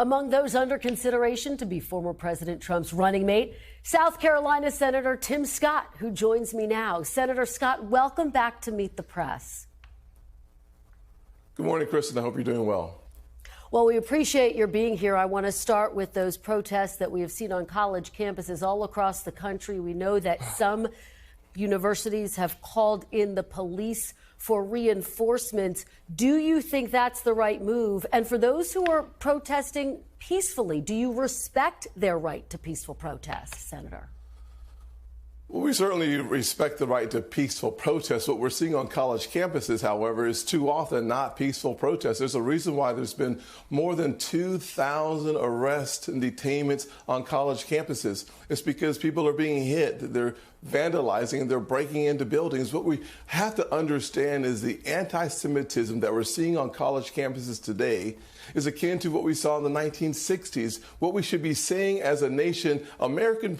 Among those under consideration to be former President Trump's running mate, South Carolina Senator Tim Scott, who joins me now. Senator Scott, welcome back to Meet the Press. Good morning, Kristen. I hope you're doing well. Well, we appreciate your being here. I want to start with those protests that we have seen on college campuses all across the country. We know that some universities have called in the police for reinforcements. Do you think that's the right move? And for those who are protesting peacefully, do you respect their right to peaceful protest, Senator? Well, we certainly respect the right to peaceful protest. What we're seeing on college campuses, however, is too often not peaceful protests. There's a reason why there's been more than 2,000 arrests and detainments on college campuses. It's because people are being hit. They're vandalizing and they're breaking into buildings. What we have to understand is the anti-Semitism that we're seeing on college campuses today is akin to what we saw in the 1960s. What we should be saying as a nation, the American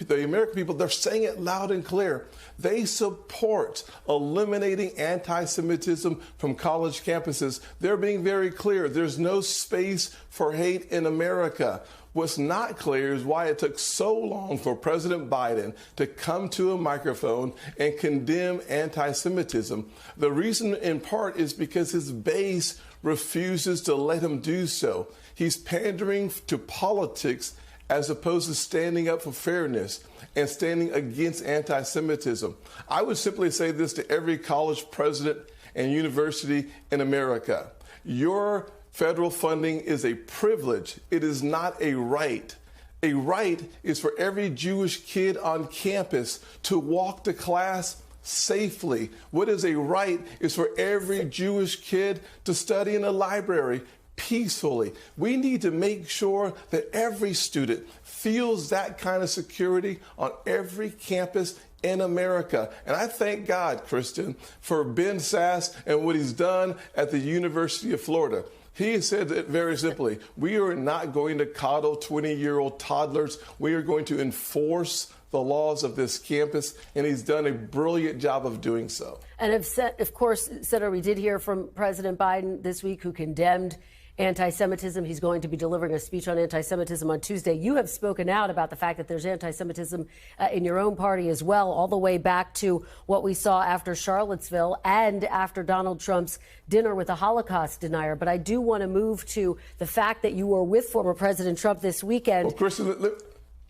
people, they're saying it loud and clear. They support eliminating anti-Semitism from college campuses. They're being very clear. There's no space for hate in America. What's not clear is why it took so long for President Biden to come to a microphone and condemn anti-Semitism. The reason, in part, is because his base refuses to let him do so. He's pandering to politics as opposed to standing up for fairness and standing against anti-Semitism. I would simply say this to every college president and university in America. Your federal funding is a privilege. It is not a right. A right is for every Jewish kid on campus to walk to class safely. What is a right is for every Jewish kid to study in a library peacefully. We need to make sure that every student feels that kind of security on every campus in America. And I thank God, Kristen, for Ben Sasse and what he's done at the University of Florida. He said it very simply. We are not going to coddle 20-year-old toddlers. We are going to enforce the laws of this campus, and he's done a brilliant job of doing so. And of course, Senator, we did hear from President Biden this week, who condemned anti-Semitism. He's going to be delivering a speech on anti-Semitism on Tuesday. You have spoken out about the fact that there's anti-Semitism in your own party as well, all the way back to what we saw after Charlottesville and after Donald Trump's dinner with a Holocaust denier. But I do want to move to the fact that you were with former President Trump this weekend. Well,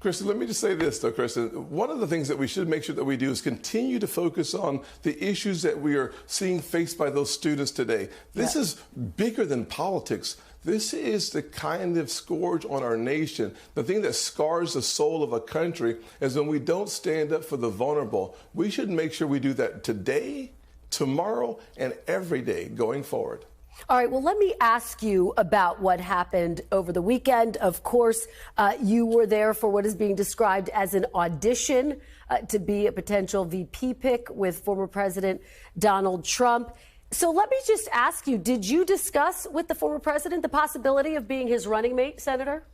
Kristen, let me just say this, though, Kristen. One of the things that we should make sure that we do is continue to focus on the issues that we are seeing faced by those students today. This is bigger than politics. This is the kind of scourge on our nation. The thing that scars the soul of a country is when we don't stand up for the vulnerable. We should make sure we do that today, tomorrow, and every day going forward. All right, well, let me ask you about what happened over the weekend. Of course, you were there for what is being described as an audition to be a potential VP pick with former President Donald Trump. So let me just ask you, did you discuss with the former president the possibility of being his running mate, Senator?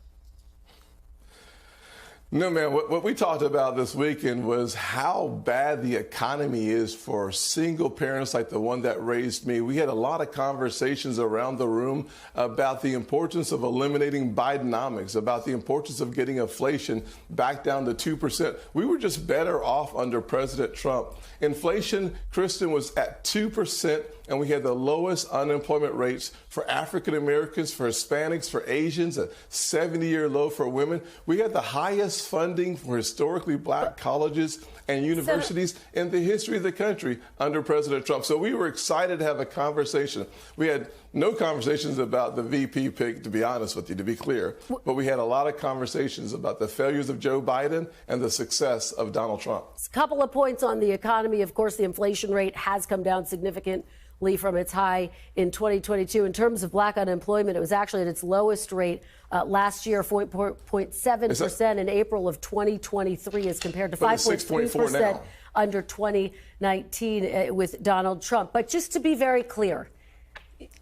No, man. What we talked about this weekend was how bad the economy is for single parents like the one that raised me. We had a lot of conversations around the room about the importance of eliminating Bidenomics, about the importance of getting inflation back down to 2%. We were just better off under President Trump. Inflation, Kristen, was at 2%, and we had the lowest unemployment rates for African Americans, for Hispanics, for Asians, a 70-year low for women. We had the highest funding for historically black colleges and universities in the history of the country under President Trump. So we were excited to have a conversation. We had no conversations about the VP pick, to be honest with you, to be clear, but we had a lot of conversations about the failures of Joe Biden and the success of Donald Trump. A couple of points on the economy. Of course, the inflation rate has come down significantly from its high in 2022. In terms of black unemployment, it was actually at its lowest rate last year, 4.7% in April of 2023 as compared to 5.3% under 2019 with Donald Trump. But just to be very clear,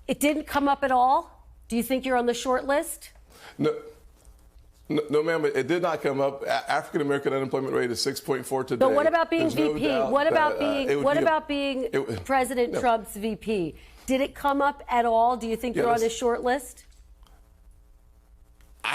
it didn't come up at all? Do you think you're on the short list? No, ma'am, it did not come up. African American unemployment rate is 6.4 today. But what about being VP? What about being President Trump's VP? Did it come up at all? Do you think you're on his short list?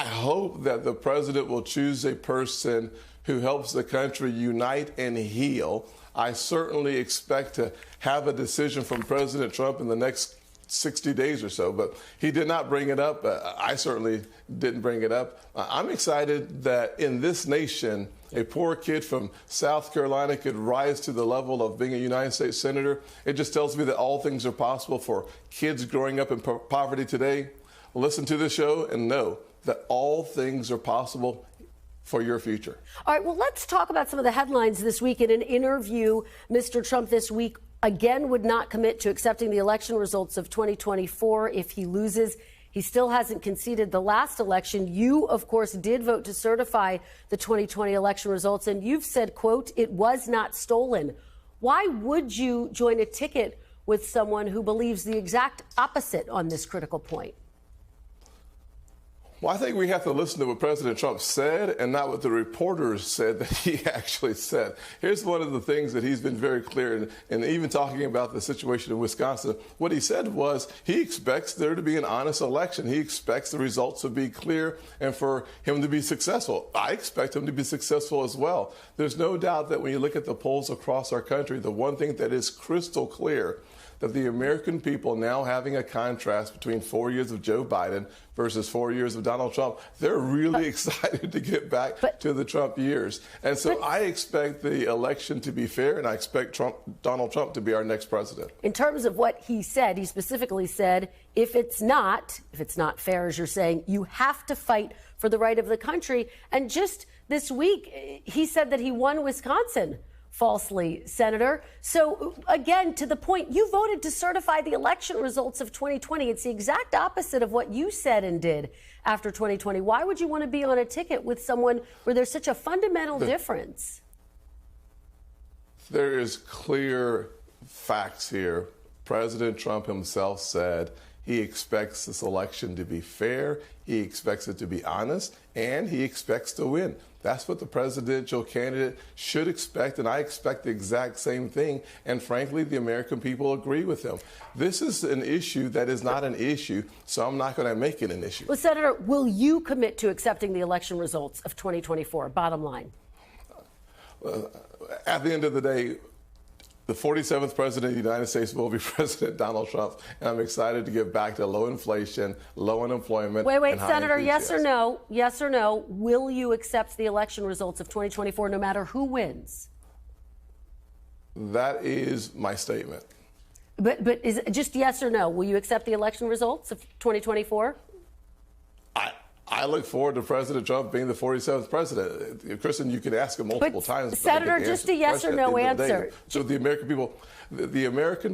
I hope that the president will choose a person who helps the country unite and heal. I certainly expect to have a decision from President Trump in the next 60 days or so, but he did not bring it up. I certainly didn't bring it up. I'm excited that in this nation, a poor kid from South Carolina could rise to the level of being a United States Senator. It just tells me that all things are possible for kids growing up in poverty today. Listen to this show and know that all things are possible for your future. All right, well, let's talk about some of the headlines this week. In an interview, Mr. Trump this week again would not commit to accepting the election results of 2024 if he loses. He still hasn't conceded the last election. You, of course, did vote to certify the 2020 election results, and you've said, quote, it was not stolen. Why would you join a ticket with someone who believes the exact opposite on this critical point? Well, I think we have to listen to what President Trump said and not what the reporters said that he actually said. Here's one of the things that he's been very clear in even talking about the situation in Wisconsin. What he said was he expects there to be an honest election. He expects the results to be clear and for him to be successful. I expect him to be successful as well. There's no doubt that when you look at the polls across our country, the one thing that is crystal clear that the American people now having a contrast between 4 years of Joe Biden versus 4 years of Donald Trump, they're really excited to get back to the Trump years. And so I expect the election to be fair, and I expect Donald Trump to be our next president. In terms of what he said, he specifically said, if it's not fair, as you're saying, you have to fight for the right of the country. And just this week, he said that he won Wisconsin. Falsely, Senator. So again, to the point, you voted to certify the election results of 2020. It's the exact opposite of what you said and did after 2020. Why would you want to be on a ticket with someone where there's such a fundamental difference? There is clear facts here. President Trump himself said he expects this election to be fair, he expects it to be honest, and he expects to win. That's what the presidential candidate should expect, and I expect the exact same thing. And frankly, the American people agree with him. This is an issue that is not an issue, so I'm not going to make it an issue. Well, Senator, will you commit to accepting the election results of 2024? Bottom line. At the end of the day, the 47th president of the United States will be President Donald Trump, and I'm excited to get back to low inflation, low unemployment. Wait, Senator, yes or no? Yes or no? Will you accept the election results of 2024 no matter who wins? That is my statement. But is it just yes or no? Will you accept the election results of 2024? I look forward to President Trump being the 47th president. Kristen, you could ask him multiple times. Senator, just a yes or no answer. So the American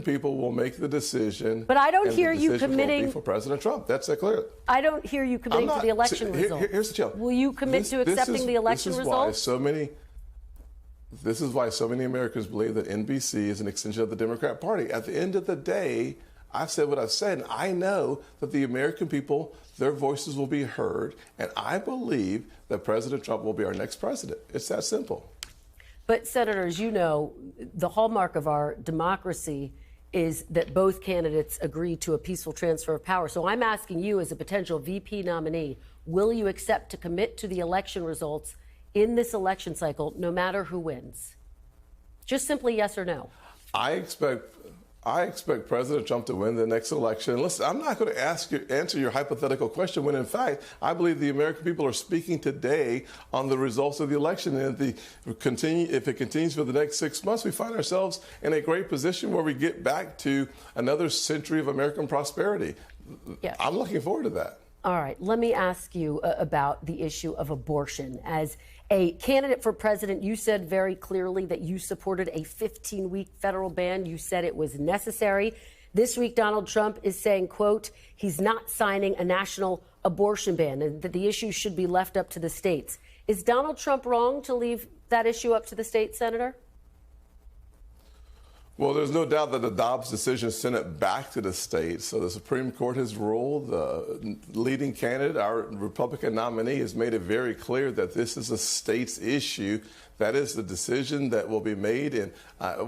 people will make the decision. But I don't hear you committing for President Trump. That's clear. I don't hear you committing to the election results. Here's the challenge. Will you commit to accepting the election results? This is why so many Americans believe that NBC is an extension of the Democrat Party. At the end of the day, I've said what I've said, and I know that the American people, their voices will be heard, and I believe that President Trump will be our next president. It's that simple. But, Senator, as you know, the hallmark of our democracy is that both candidates agree to a peaceful transfer of power. So I'm asking you, as a potential VP nominee, will you accept to commit to the election results in this election cycle, no matter who wins? Just simply yes or no. I expect President Trump to win the next election. Listen, I'm not going to answer your hypothetical question when, in fact, I believe the American people are speaking today on the results of the election. And if it continues for the next 6 months, we find ourselves in a great position where we get back to another century of American prosperity. Yeah. I'm looking forward to that. All right. Let me ask you about the issue of abortion. As a candidate for president, you said very clearly that you supported a 15-week federal ban. You said it was necessary. This week, Donald Trump is saying, quote, he's not signing a national abortion ban and that the issue should be left up to the states. Is Donald Trump wrong to leave that issue up to the states, Senator? Well, there's no doubt that the Dobbs decision sent it back to the states. So the Supreme Court has ruled. The leading candidate, our Republican nominee, has made it very clear that this is a state's issue. That is the decision that will be made, and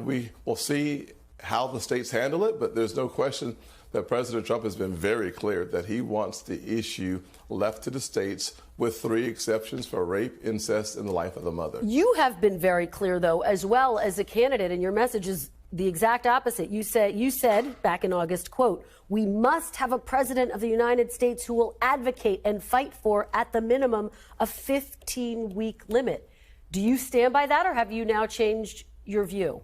we will see how the states handle it. But there's no question that President Trump has been very clear that he wants the issue left to the states, with 3 exceptions for rape, incest, and the life of the mother. You have been very clear, though, as well as a candidate, and your message is the exact opposite. You said back in August, quote, "We must have a president of the United States who will advocate and fight for, at the minimum, a 15-week limit." Do you stand by that, or have you now changed your view?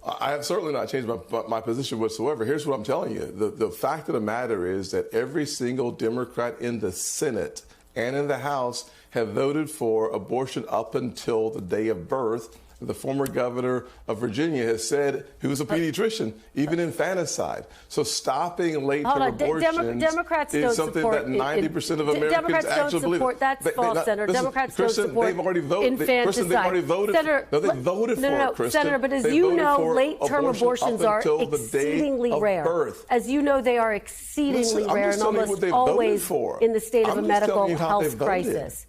I have certainly not changed my position whatsoever. Here's what I'm telling you. The fact of the matter is that every single Democrat in the Senate and in the House have voted for abortion up until the day of birth. The former governor of Virginia has said he was a pediatrician, even infanticide. So stopping late-term abortions Democrats is don't something support that 90% of Americans Democrats actually don't support, believe. That's false, Senator. Democrats don't support they've already voted. Infanticide. They've already voted. Senator, no, they voted for it, Kristen. Senator, but as they you know, late-term abortions are exceedingly rare. Birth. As you know, they are exceedingly rare and almost always in the state of a medical health crisis.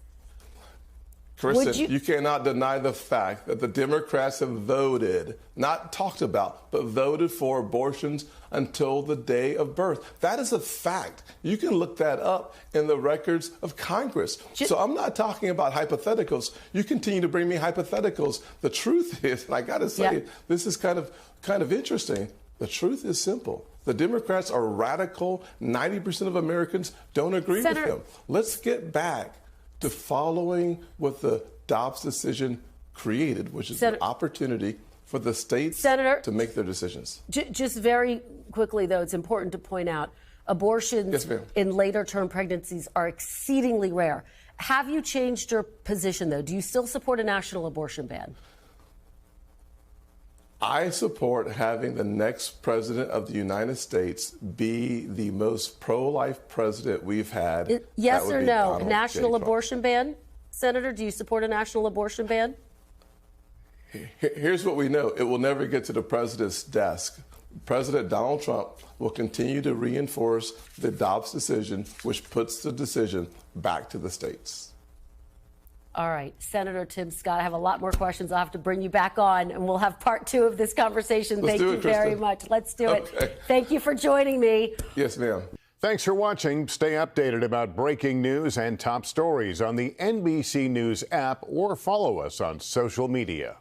Kristen, you cannot deny the fact that the Democrats have voted, not talked about, but voted for abortions until the day of birth. That is a fact. You can look that up in the records of Congress. So I'm not talking about hypotheticals. You continue to bring me hypotheticals. The truth is, and I got to say, this is kind of interesting. The truth is simple. The Democrats are radical. 90% of Americans don't agree with them. Let's get back to following what the Dobbs decision created, which is an opportunity for the states to make their decisions. Just very quickly, though, it's important to point out abortions in later-term pregnancies are exceedingly rare. Have you changed your position, though? Do you still support a national abortion ban? I support having the next president of the United States be the most pro-life president we've had. Yes or no? National abortion ban? Senator, do you support a national abortion ban? Here's what we know. It will never get to the president's desk. President Donald Trump will continue to reinforce the Dobbs decision, which puts the decision back to the states. All right, Senator Tim Scott, I have a lot more questions. I'll have to bring you back on, and we'll have part 2 of this conversation. Thank you very much. Let's do it. Thank you for joining me. Yes, ma'am. Thanks for watching. Stay updated about breaking news and top stories on the NBC News app or follow us on social media.